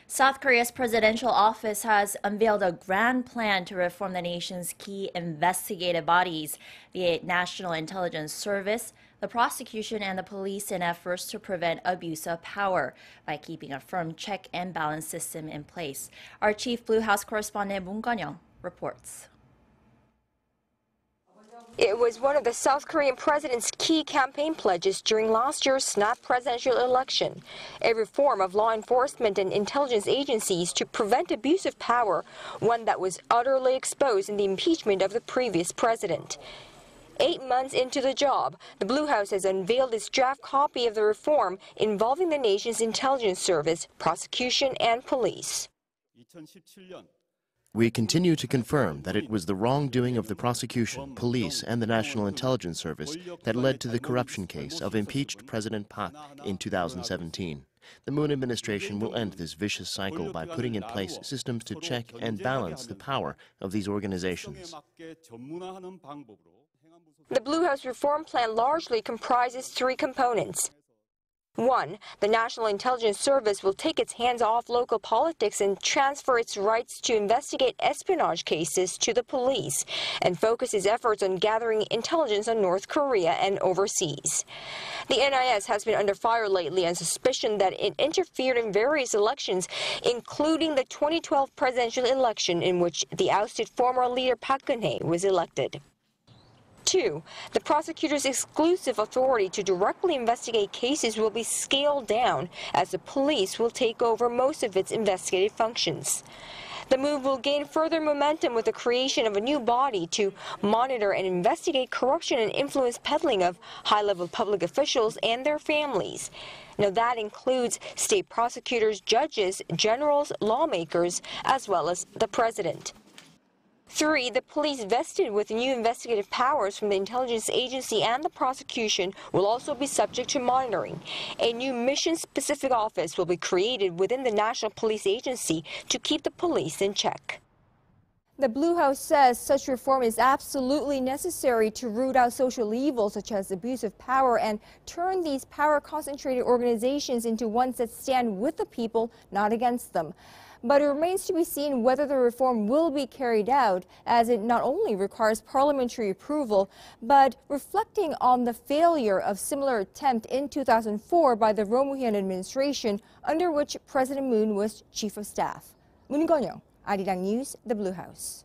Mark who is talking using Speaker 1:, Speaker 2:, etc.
Speaker 1: South Korea's presidential office has unveiled a grand plan to reform the nation's key investigative bodies, the National Intelligence Service, the prosecution, and the police in efforts to prevent abuse of power by keeping a firm check and balance system in place. Our chief Blue House correspondent Moon Connyoung reports.
Speaker 2: It was one of the South Korean president's key campaign pledges during last year's snap presidential election, a reform of law enforcement and intelligence agencies to prevent abuse of power, one that was utterly exposed in the impeachment of the previous president. 8 months into the job, the Blue House has unveiled its draft copy of the reform involving the nation's intelligence service, prosecution, and police.
Speaker 3: We continue to confirm that it was the wrongdoing of the prosecution, police, and the National Intelligence Service that led to the corruption case of impeached President Park in 2017. The Moon administration will end this vicious cycle by putting in place systems to check and balance the power of these organizations.
Speaker 2: The Blue House reform plan largely comprises 3 components. 1. The National Intelligence Service will take its hands off local politics and transfer its rights to investigate espionage cases to the police and focus its efforts on gathering intelligence on North Korea and overseas. The NIS has been under fire lately on suspicion that it interfered in various elections, including the 2012 presidential election in which the ousted former leader Park Geun-hye was elected. 2. The prosecutor's exclusive authority to directly investigate cases will be scaled down as the police will take over most of its investigative functions. The move will gain further momentum with the creation of a new body to monitor and investigate corruption and influence peddling of high-level public officials and their families. Now that includes state prosecutors, judges, generals, lawmakers, as well as the president. 3. The police vested with new investigative powers from the intelligence agency and the prosecution will also be subject to monitoring. A new mission-specific office will be created within the National Police Agency to keep the police in check.
Speaker 4: The Blue House says such reform is absolutely necessary to root out social evils such as abuse of power and turn these power-concentrated organizations into ones that stand with the people, not against them. But it remains to be seen whether the reform will be carried out, as it not only requires parliamentary approval, but reflecting on the failure of similar attempt in 2004 by the Roh Moo-hyun administration, under which President Moon was chief of staff. Moon Connyoung, Arirang News, the Blue House.